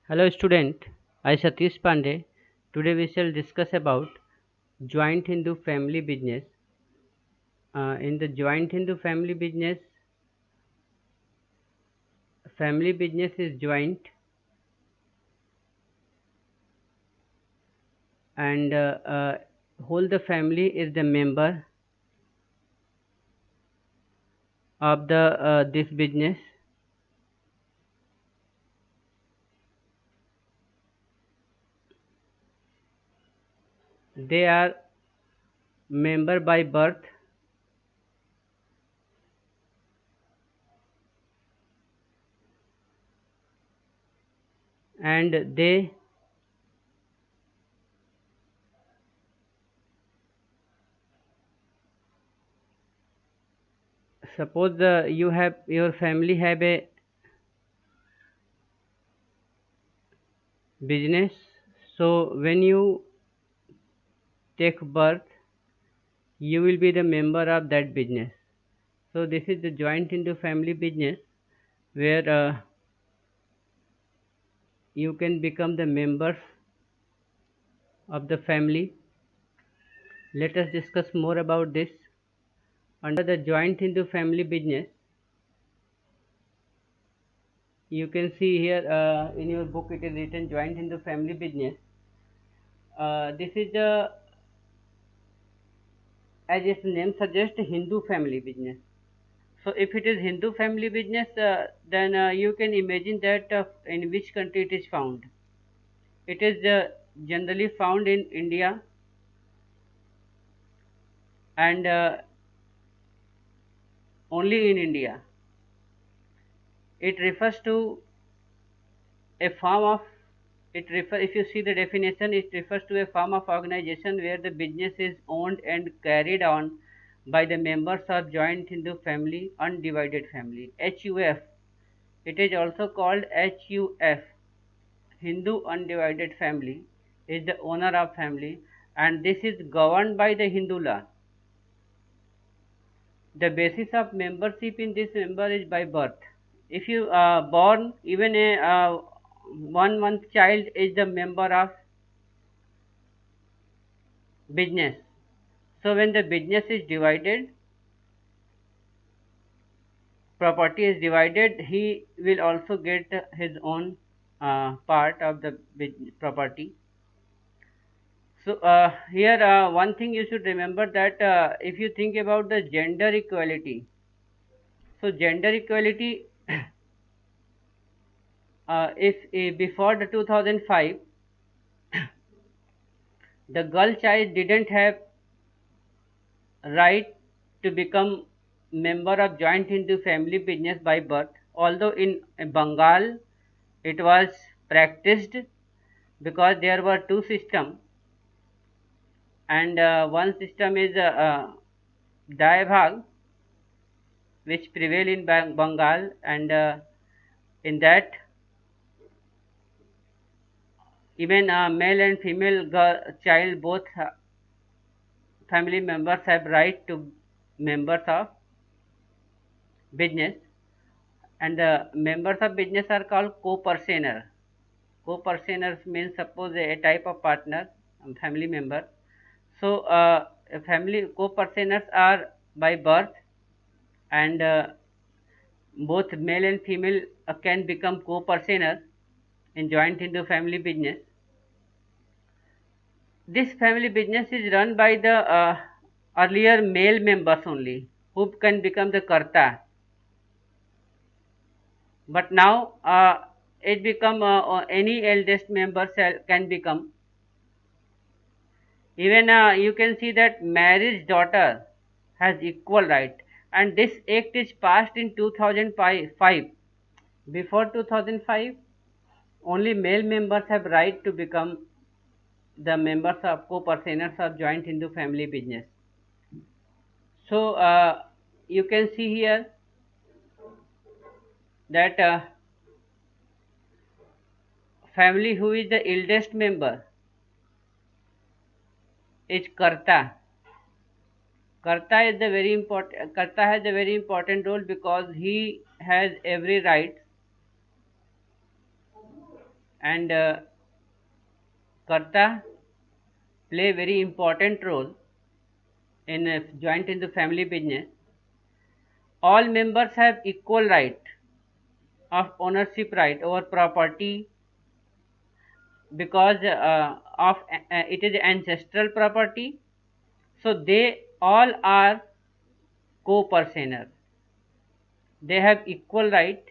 Hello student, I Satish Pandey. Today we shall discuss about joint Hindu family business. In the joint Hindu family business is joint and whole the family is the member of the this business. They are member by birth and they suppose you have your family have a business. So when you take birth, you will be the member of that business. So this is the joint into family business where you can become the members of the family. Let us discuss more about this. Under the joint into family business, you can see here in your book it is written joint into family business. This is the, as its name suggests, Hindu family business. So if it is Hindu family business, then you can imagine that in which country it is found. It is generally found in India and only in India. It refers to a form of if you see the definition, it refers to a form of organization where the business is owned and carried on by the members of joint Hindu family, undivided family. HUF. It is also called HUF. Hindu undivided family is the owner of family and this is governed by the Hindu law. The basis of membership in this member is by birth. If you are born, even a 1 month child is the member of business. So when the business is divided, property is divided, he will also get his own part of the property. So here one thing you should remember that if you think about the gender equality, so gender equality if before the 2005 the girl child didn't have right to become member of joint Hindu family business by birth, although in Bengal it was practiced because there were two systems and one system is Dai Bhag which prevail in Bengal and in that even male and female child both family members have right to members of business and the members of business are called co-purchaser. Co-purchasers means suppose a type of partner, family member. So family co-purchasers are by birth and both male and female can become co-purchasers in joint into family business. This family business is run by the earlier male members only who can become the karta. But now it become any eldest member can become. Even you can see that marriage daughter has equal right and this act is passed in 2005. Before 2005 only male members have right to become the members of co-purchasers of joint Hindu family business. So you can see here that family who is the eldest member is karta. Karta is the very important. Karta has a very important role because he has every right and karta play very important role in a joint in the family business. All members have equal right of ownership right over property because of it is ancestral property, so they all are co-personer. They have equal right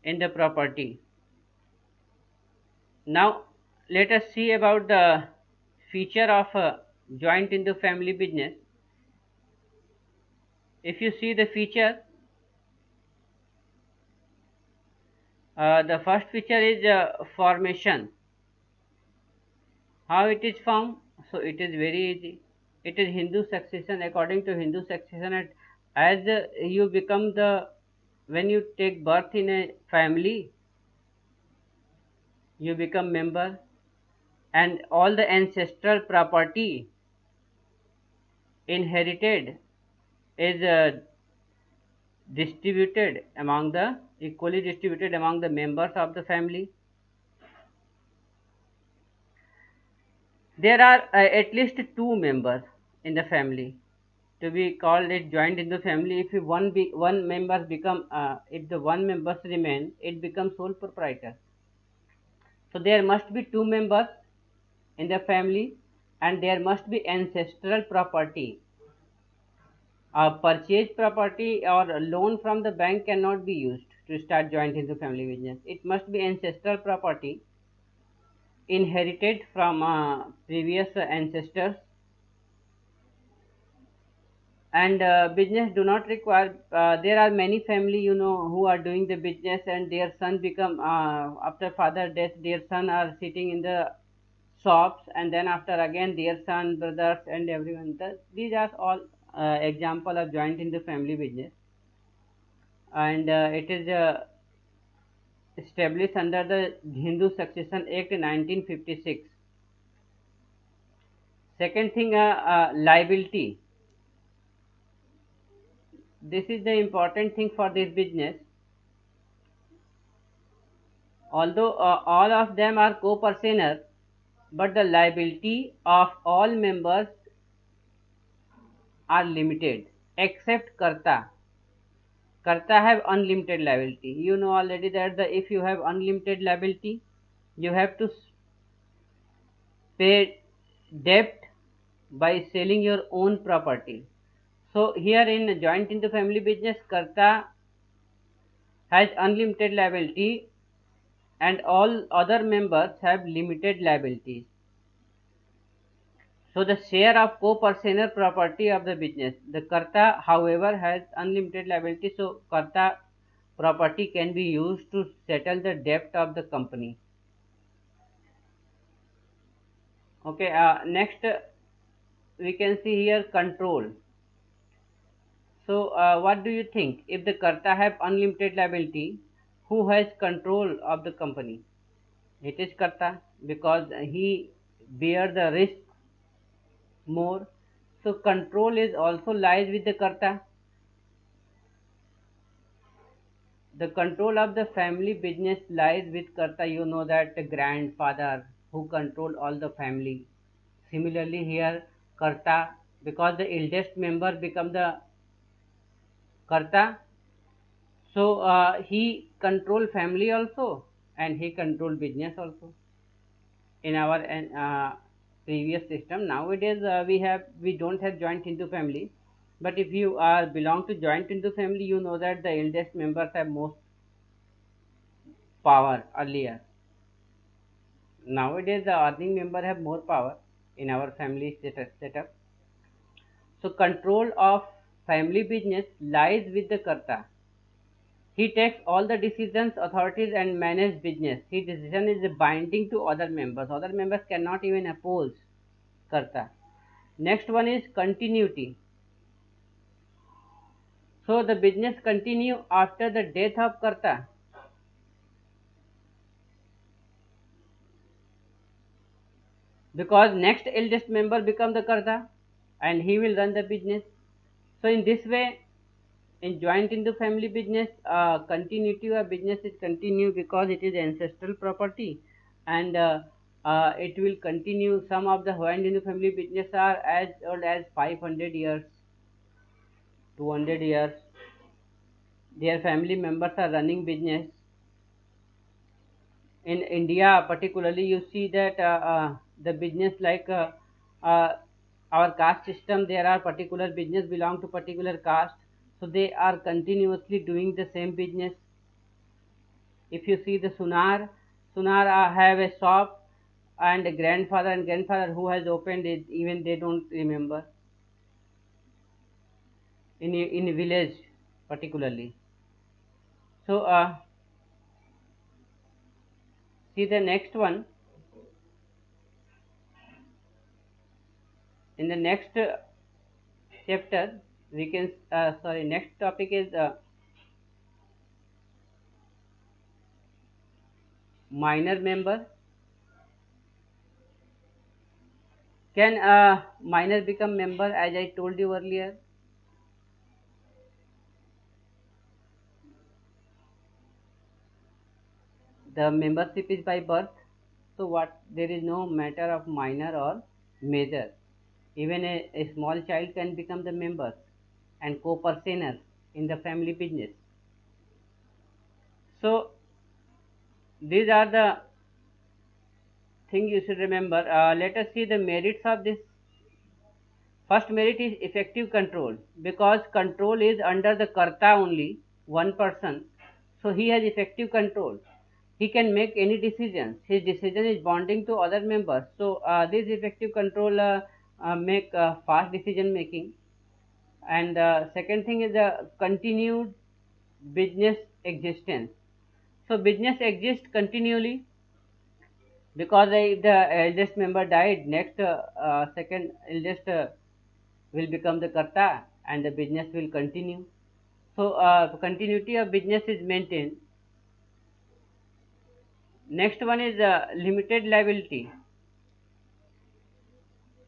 in the property. Now let us see about the feature of a joint in the family business. If you see the feature, the first feature is formation. How it is formed? So it is very easy. It is Hindu succession. According to Hindu succession, as you become the when you take birth in a family, you become member, and all the ancestral property inherited is distributed among the equally distributed among the members of the family. There are at least two members in the family to be called it joint in the family. If one members become if the one members remain, it becomes sole proprietor. So there must be two members in the family, and there must be ancestral property. Purchased property or a loan from the bank cannot be used to start joint in the family business. It must be ancestral property inherited from previous ancestors, and business do not require there are many family who are doing the business, and their son become after father death, their son are sitting in the shops, and then after again their son, brothers, and everyone. These are all example of joint in the family business, and it is established under the Hindu Succession Act 1956. Second thing, liability. This is the important thing for this business. Although all of them are co-personer, but the liability of all members are limited except Karta. Karta have unlimited liability. You know already that if you have unlimited liability, you have to pay debt by selling your own property. So here in joint in the family business, Karta has unlimited liability and all other members have limited liabilities. So the share of co-personal property of the business. The Karta, however, has unlimited liability, so Karta property can be used to settle the debt of the company. Okay, next we can see here control. So what do you think? If the Karta have unlimited liability, who has control of the company? It is Karta because he bear the risk more. So control is also lies with the Karta. The control of the family business lies with Karta. You know that the grandfather who control all the family. Similarly here Karta, because the eldest member become the Karta, so he control family also and he control business also. In our previous system, nowadays we don't have joint into family, but if you are belong to joint into family, you know that the eldest members have most power earlier. Nowadays the earning member have more power in our family setup. So control of family business lies with the Karta. He takes all the decisions, authorities, and manage business. His decision is binding to other members. Other members cannot even oppose Karta. Next one is continuity. So the business continue after the death of Karta. Because next eldest member become the Karta and he will run the business. So in this way, in joint in the family business, continuity of business is continue because it is ancestral property, and it will continue. Some of the Hawaiian Hindu family business are as old as 500 years, 200 years. Their family members are running business. In India, particularly, you see that the business like uh, our caste system, there are particular business belong to particular caste, so they are continuously doing the same business. If you see the Sunar have a shop, and a grandfather and grandfather who has opened it, even they don't remember in a village particularly. So see the next one. In the next chapter, we can sorry, next topic is minor member. Can a minor become member? As I told you earlier, the membership is by birth. So what? There is no matter of minor or major. Even a small child can become the member and co-personer in the family business. So these are the things you should remember. Let us see the merits of this. First merit is effective control, because control is under the karta only, one person. So he has effective control. He can make any decisions. His decision is bonding to other members. So this effective control make fast decision making. And second thing is the continued business existence. So business exists continually, because if the eldest member died, next second eldest will become the karta, and the business will continue. So continuity of business is maintained. Next one is limited liability.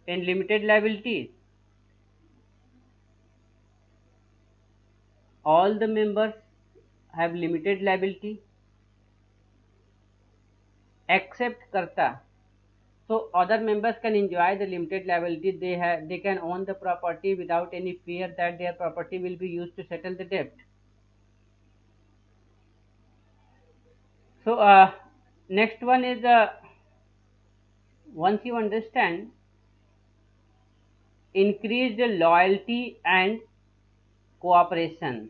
In limited liability, all the members have limited liability except karta. So other members can enjoy the limited liability. They can own the property without any fear that their property will be used to settle the debt. So next one is once you understand, increase the loyalty and cooperation.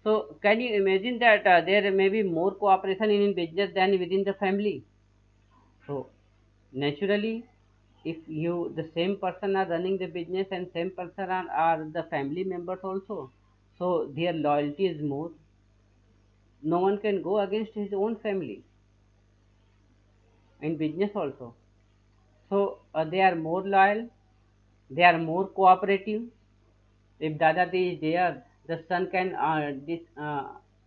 So can you imagine that there may be more cooperation in business than within the family? So naturally, if you the same person are running the business and same person are the family members also, so their loyalty is more. No one can go against his own family in business also. So they are more loyal, they are more cooperative. If Dadadi is there, the son can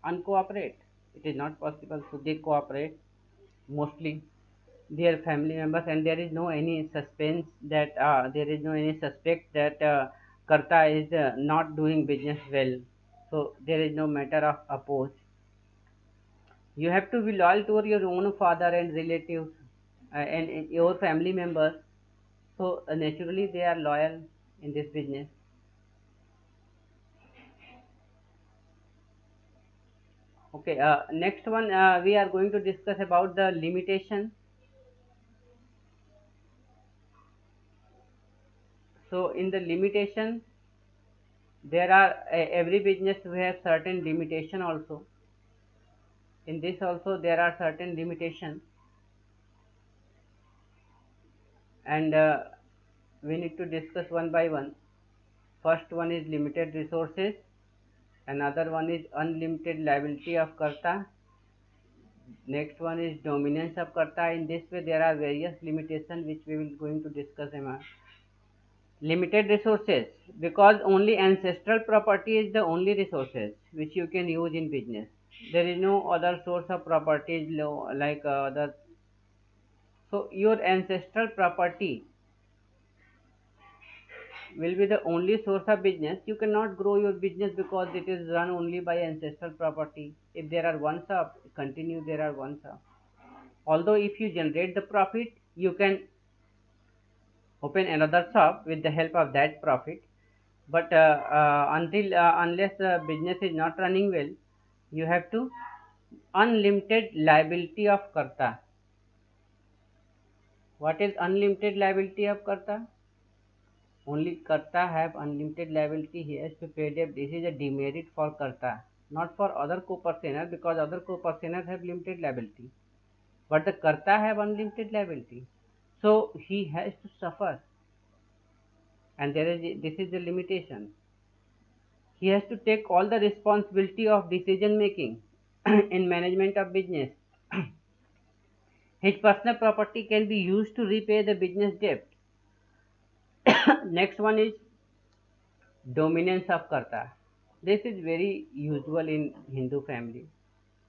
uncooperate. It is not possible, so they cooperate mostly their family members, and there is no any suspense that there is no any suspect that Karta is not doing business well. So there is no matter of oppose. You have to be loyal to your own father and relatives and your family members. So naturally they are loyal in this business. Okay, next one we are going to discuss about the limitation. So in the limitation, there are every business we have certain limitation also. In this also there are certain limitations, and we need to discuss one by one. First one is limited resources, another one is unlimited liability of karta, next one is dominance of karta. In this way there are various limitations which we will going to discuss about. Limited resources, because only ancestral property is the only resources which you can use in business. There is no other source of properties like other. So your ancestral property will be the only source of business. You cannot grow your business because it is run only by ancestral property. If there are one shop, continue there are one shop. Although if you generate the profit, you can open another shop with the help of that profit. But until unless the business is not running well, you have to unlimited liability of karta. What is unlimited liability of karta? Only karta have unlimited liability. He has to pay debt. This is a demerit for karta, not for other co-purchaser, because other co-purchasers have limited liability. But the karta have unlimited liability. So he has to suffer, and this is the limitation. He has to take all the responsibility of decision making in management of business. His personal property can be used to repay the business debt. Next one is dominance of karta. This is very usual in Hindu family,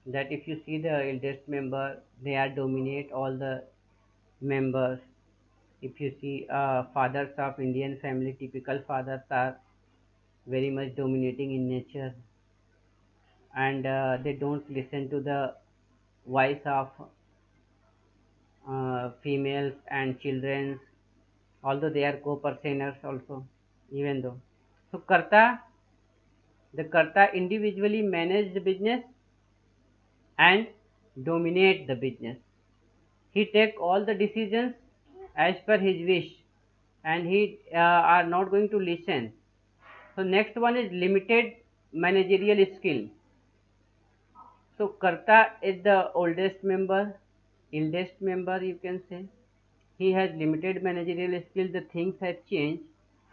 that if you see the eldest member, they are dominate all the members. If you see fathers of Indian family, typical fathers are very much dominating in nature, and they don't listen to the voice of females and children, although they are co-purchasers also, even though. So the karta individually manage the business and dominate the business. He take all the decisions as per his wish, and he are not going to listen. So next one is limited managerial skill. So karta is the eldest member you can say. He has limited managerial skill. The things have changed.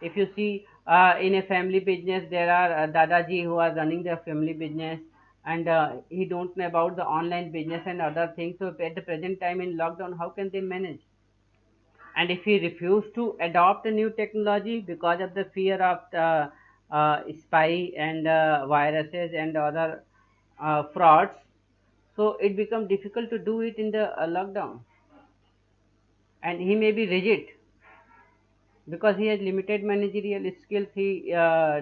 If you see in a family business, there are dadaji who are running the family business, and he don't know about the online business and other things. So at the present time in lockdown, how can they manage? And if he refuse to adopt a new technology because of the fear of the spy and viruses and other frauds, so it becomes difficult to do it in the lockdown, and he may be rigid because he has limited managerial skills. He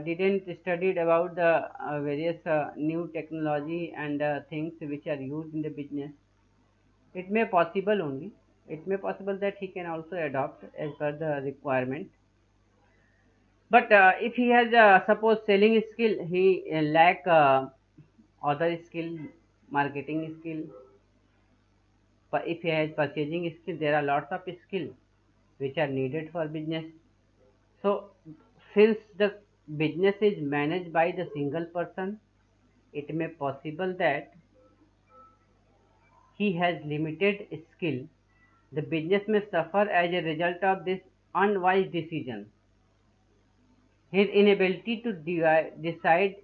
didn't studied about the various new technology and things which are used in the business. It may possible only. It may possible that he can also adopt as per the requirement. But if he has suppose selling skill, he lack other skill, marketing skill. But if he has purchasing skill, there are lots of skill which are needed for business. So since the business is managed by the single person, it may possible that he has limited skill. The business may suffer as a result of this unwise decision. His inability to decide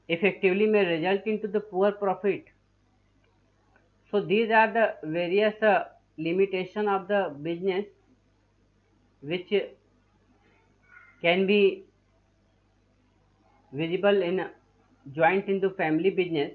effectively may result into the poor profit. So these are the various limitation of the business which can be visible in joint into family business.